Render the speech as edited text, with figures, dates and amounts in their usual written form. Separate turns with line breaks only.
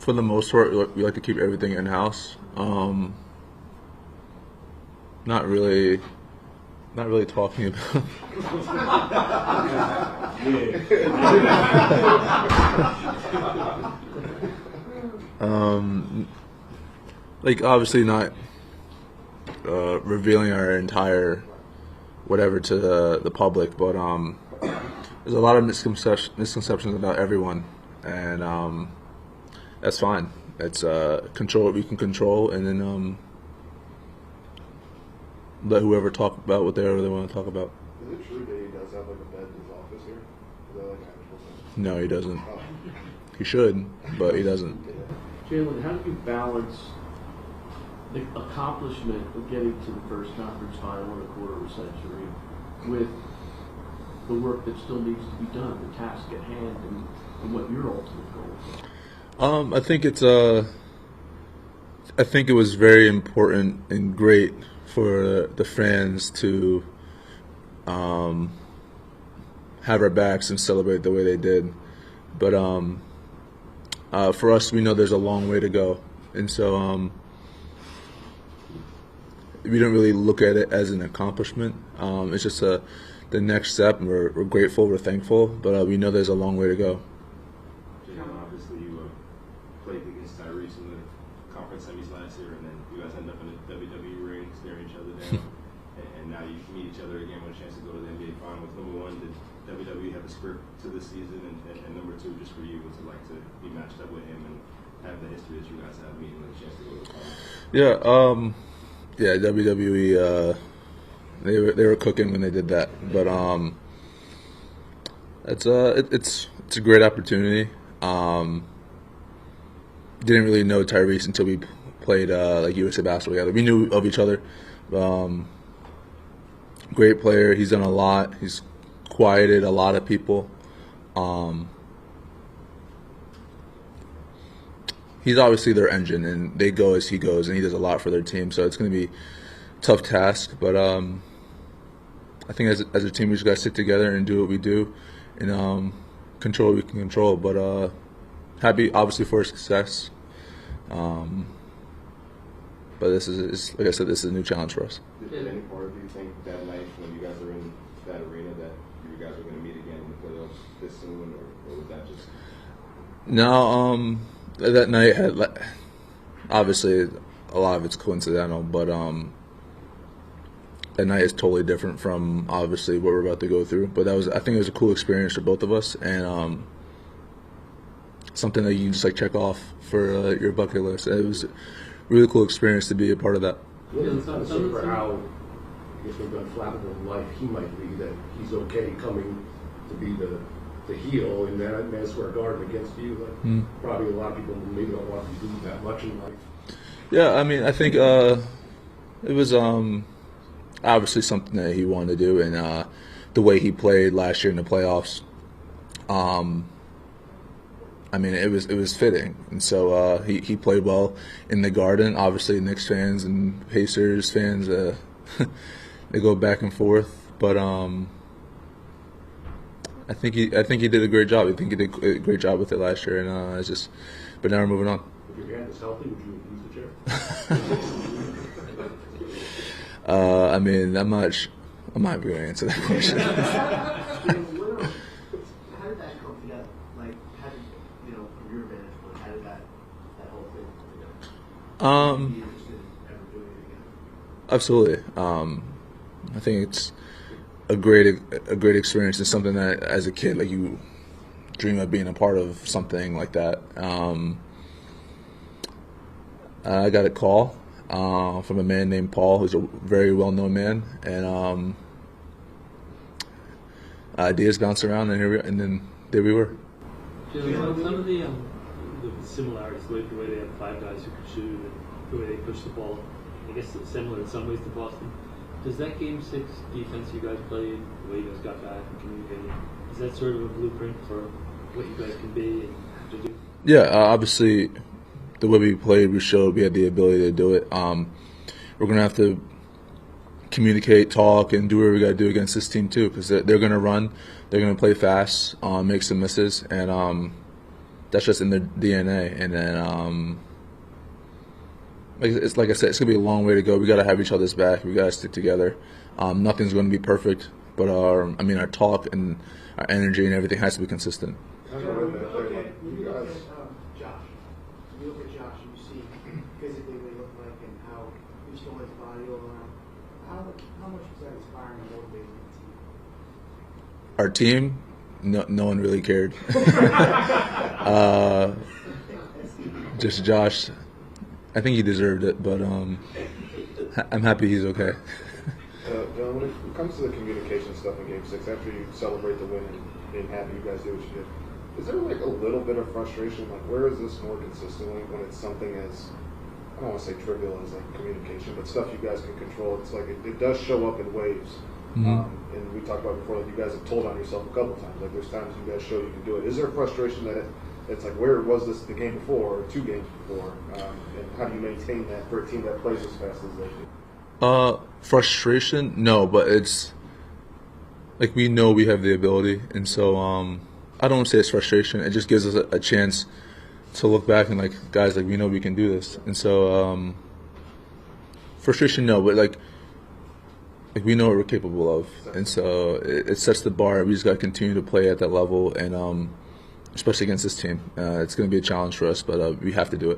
For the most part, we like to keep everything in house. Not really talking about. Like obviously not revealing our entire whatever to the public, but there's a lot of misconceptions about everyone, and that's fine. It's control what we can control, and then let whoever talk about whatever they want to talk about.
Is it true that he does have like a bed in his office here? Is that like an actual thing?
No, he doesn't. He should, but he doesn't.
Jalen, how do you balance the accomplishment of getting to the first conference final in a quarter of a century with the work that still needs to be done, the task at hand, and what your ultimate goal is?
I think it was very important and great for the fans to have our backs and celebrate the way they did. But for us, we know there's a long way to go, and so we don't really look at it as an accomplishment. It's just the next step, and we're grateful, we're thankful, but we know there's a long way to go.
Obviously, you played against Tyrese in the conference semis last year, and then you guys end up in the WWE ring, staring each other down, and now you meet each other again with a chance to go to the NBA Finals. Number one, did WWE have a script to this season, and number two, just for you, what's it like to be matched up with him and have the history that you guys have meeting with a chance to go to the finals?
Yeah, WWE. They were cooking when they did that, but it's a great opportunity. Didn't really know Tyrese until we played like USA basketball together. We knew of each other. Great player. He's done a lot. He's quieted a lot of people. He's obviously their engine, and they go as he goes, and he does a lot for their team. So it's going to be a tough task, but I think as a team we just got to stick together and do what we do, and control what we can control. But happy, obviously, for his success. But this is like I said, this is a new challenge for us.
Did any part of you think that night when you guys are in that arena that you guys were going to meet again in the playoffs this soon, or was that just?
No, that night had obviously a lot of it's coincidental, but that night is totally different from obviously what we're about to go through. But I think it was a cool experience for both of us, and something that you can just like check off for your bucket list. It was a really cool experience to be a part of that.
For how, I guess, maybe unflappable in life he might be, that he's okay coming to be the heel in Madison Square Garden against you. Like, probably a lot of people maybe don't want to do that much in life.
Yeah, I mean, I think it was obviously something that he wanted to do, and the way he played last year in the playoffs, I mean, it was fitting, and so he played well in the Garden. Obviously, Knicks fans and Pacers fans, they go back and forth, but I think he did a great job. I think he did a great job with it last year, and but now we're moving on.
If your hand is healthy, would you use the chair?
I mean, I'm not going to answer that question.
How did that come together? Like, how did, from your vantage point, how did that whole thing come together? Are you interested in ever doing it again?
Absolutely. I think it's a great experience. It's something that, as a kid, like you dream of being a part of something like that. I got a call from a man named Paul, who's a very well-known man, and ideas bounced around, and then there we were.
Jalen, some of the similarities, the way they have five guys who can shoot, and the way they push the ball, I guess it's similar in some ways to Boston. Does that Game 6 defense you guys played, the way you guys got back and communicated, is that sort of a blueprint for what you guys can be and to do?
Yeah, obviously, the way we played, we showed we had the ability to do it. We're going to have to communicate, talk, and do what we got to do against this team too, because they're going to run, they're going to play fast, make some misses, and that's just in their DNA. And then, like I said, it's gonna be a long way to go. We gotta have each other's back. We gotta stick together. Nothing's gonna be perfect, but our talk and our energy and everything has to be consistent.
Josh, when you look at Josh and you see physically what he looked like and how he's throwing his body all around, how much was that inspiring and motivating the team?
Our team, no one really cared. Just Josh. I think he deserved it, but I'm happy he's okay.
John, when it comes to the communication stuff in Game 6, after you celebrate the win and being happy you guys do what you did, is there like a little bit of frustration? Like, where is this more consistently when it's something as, I don't want to say trivial as like communication, but stuff you guys can control? It's like it does show up in waves. And we talked about before, like you guys have told on yourself a couple times. Like there's times you guys show you can do it. Is there frustration that it's like, where was this the game before or 2 games before? And how do you maintain that for a team that plays as fast as they do?
Frustration? No, but it's like we know we have the ability, and so I don't want to say it's frustration. It just gives us a chance to look back and like, guys, like we know we can do this, and so frustration, no, but like we know what we're capable of, and so it sets the bar. We just got to continue to play at that level, and especially against this team, it's going to be a challenge for us, but we have to do it.